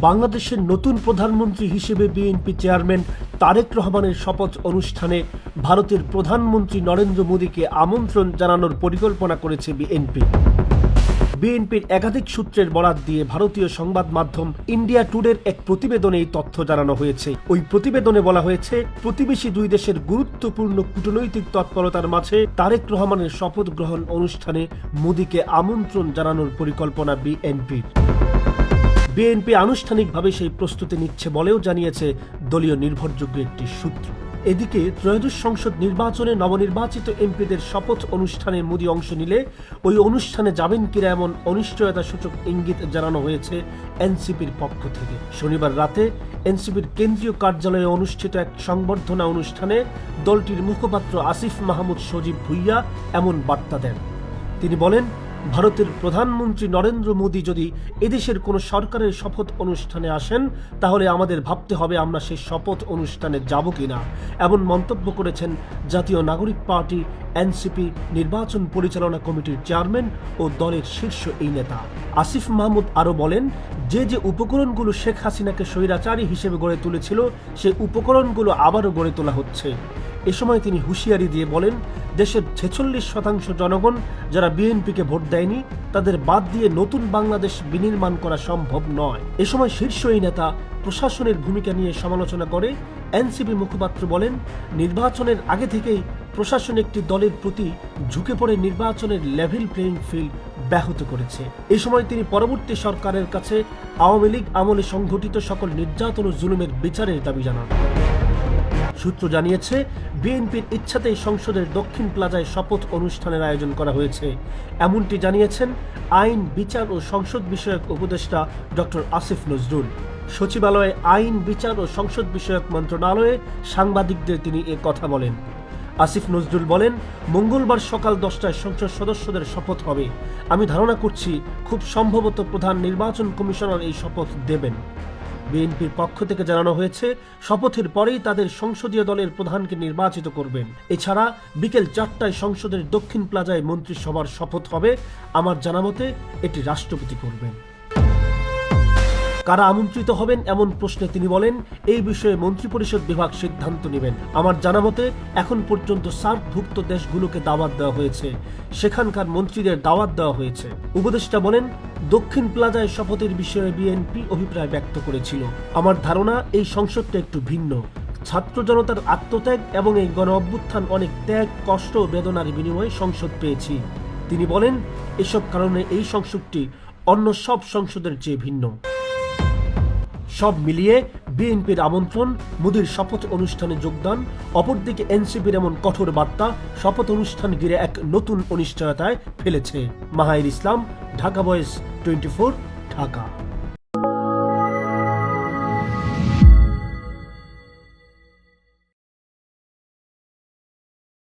বাংলাদেশের নতুন প্রধানমন্ত্রী হিসেবে বিএনপি চেয়ারম্যান তারেক রহমানের শপথ অনুষ্ঠানে ভারতের প্রধানমন্ত্রী নরেন্দ্র মোদীকে আমন্ত্রণ জানানোর পরিকল্পনা করেছে বিএনপি। বিএনপির একাধিক সূত্রের বরাত দিয়ে ভারতীয় সংবাদ মাধ্যম ইন্ডিয়া টুডের এক প্রতিবেদনে এই তথ্য জানানো হয়েছে। ওই প্রতিবেদনে বলা হয়েছে, প্রতিবেশী দুই দেশের গুরুত্বপূর্ণ কূটনৈতিক তৎপরতার মাঝে তারেক রহমানের শপথ গ্রহণ অনুষ্ঠানে মোদীকে আমন্ত্রণ জানানোর পরিকল্পনা বিএনপির। বিএনপি আনুষ্ঠানিকভাবে সেই প্রস্তুতি নিচ্ছে বলেও জানিয়েছে দলীয় নির্ভরযোগ্য একটি সূত্র। এদিকে ত্রয়োদশ সংসদ নির্বাচনে নবনির্বাচিত এমপিদের শপথ অনুষ্ঠানে মোদী অংশ নিলে ওই অনুষ্ঠানে যাবেন কিনা এমন অনিশ্চয়তা সূচক ইঙ্গিত জানানো হয়েছে এনসিপির পক্ষ থেকে। শনিবার রাতে এনসিপির কেন্দ্রীয় কার্যালয়ে অনুষ্ঠিত এক সংবর্ধনা অনুষ্ঠানে দলটির মুখপাত্র আসিফ মাহমুদ সজীব ভুইয়া এমন বার্তা দেন। তিনি বলেন, ভারতের প্রধানমন্ত্রী নরেন্দ্র মোদী যদি এদেশের কোনো সরকারের শপথ অনুষ্ঠানে আসেন তাহলে আমাদের ভাবতে হবে আমরা সেই শপথ অনুষ্ঠানে যাব কিনা। এমন মন্তব্য করেছেন জাতীয় নাগরিক পার্টি এনসিপি নির্বাচন পরিচালনা কমিটির চেয়ারম্যান ও দলের শীর্ষ এই নেতা। আসিফ মাহমুদ আরও বলেন, যে উপকরণগুলো শেখ হাসিনাকে স্বৈরাচারী হিসেবে গড়ে তুলেছিল সেই উপকরণগুলো আবারও গড়ে তোলা হচ্ছে। এ সময় তিনি হুঁশিয়ারি দিয়ে বলেন, দেশের 46% জনগণ যারা বিএনপিকে ভোট দেয়নি তাদের বাদ দিয়ে নতুন বাংলাদেশ বিনির্মাণ করা সম্ভব নয়। এ সময় শীর্ষ এই নেতা প্রশাসনের ভূমিকা নিয়ে সমালোচনা করে এনসিপি মুখপাত্র বলেন, নির্বাচনের আগে থেকেই প্রশাসন একটি দলের প্রতি ঝুঁকে পড়ে নির্বাচনের লেভেল প্লেইং ফিল্ড ব্যাহত করেছে। এই সময় তিনি পরবর্তী সরকারের কাছে আওয়ামী লীগ আমলে সংঘটিত সকল নির্যাতন ও জুলুমের বিচারের দাবি জানান। সূত্র জানিয়েছে, বিএনপির ইচ্ছাতেই সংসদের দক্ষিণ প্লাজায় শপথ অনুষ্ঠানের আয়োজন করা হয়েছে। এমনটি জানিয়েছেন আইন, বিচার ও সংসদ বিষয়ক উপদেষ্টা ডক্টর আসিফ নজরুল। সচিবালয়ে আইন, বিচার ও সংসদ বিষয়ক মন্ত্রণালয়ে সাংবাদিকদের তিনি এ কথা বলেন। আসিফ নজরুল বলেন, মঙ্গলবার সকাল 10টায় সংসদ সদস্যদের শপথ হবে। আমি ধারণা করছি খুব সম্ভবত প্রধান নির্বাচন কমিশনার এই শপথ দেবেন। বিএনপির পক্ষ থেকে জানানো হয়েছে, শপথের পরেই তাদের সংসদীয় দলের প্রধানকে নির্বাচিত করবেন। এছাড়া বিকেল 4টায় সংসদের দক্ষিণ প্লাজায় মন্ত্রিসভার শপথ হবে। আমার জানামতে এটি রাষ্ট্রপতি করবেন। কারা আমন্ত্রিত হবেন এমন প্রশ্নে তিনি বলেন, এই বিষয়ে মন্ত্রিপরিষদ বিভাগ সিদ্ধান্ত নেবেন। আমার জানামতে এখন পর্যন্ত সার্কভুক্ত দেশগুলোকে দাওয়াত দেওয়া হয়েছে, সেখানকার মন্ত্রীদের দাওয়াত দেওয়া হয়েছে। উপদেষ্টা বলেন, দক্ষিণ প্লাজায় শপথের বিষয়ে বিএনপি অভিপ্রায় ব্যক্ত করেছিল। আমার ধারণা এই সংসদটা একটু ভিন্ন। ছাত্র জনতার আত্মত্যাগ এবং এই গণ অভ্যুত্থান অনেক ত্যাগ, কষ্ট ও বেদনার বিনিময়ে সংসদ পেয়েছি। তিনি বলেন, এসব কারণে এই সংসদটি অন্য সব সংসদের চেয়ে ভিন্ন। সব মিলিয়ে বিএনপির আমন্ত্রণ, মোদীর শপথ অনুষ্ঠানে যোগদান, অপরদিকে এনসিপির এমন কঠোর বার্তা শপথ অনুষ্ঠান ঘিরে এক নতুন অনিশ্চয়তায় ফেলেছে। মাহাইর ইসলাম, ঢাকা ভয়েস 24, ঢাকা।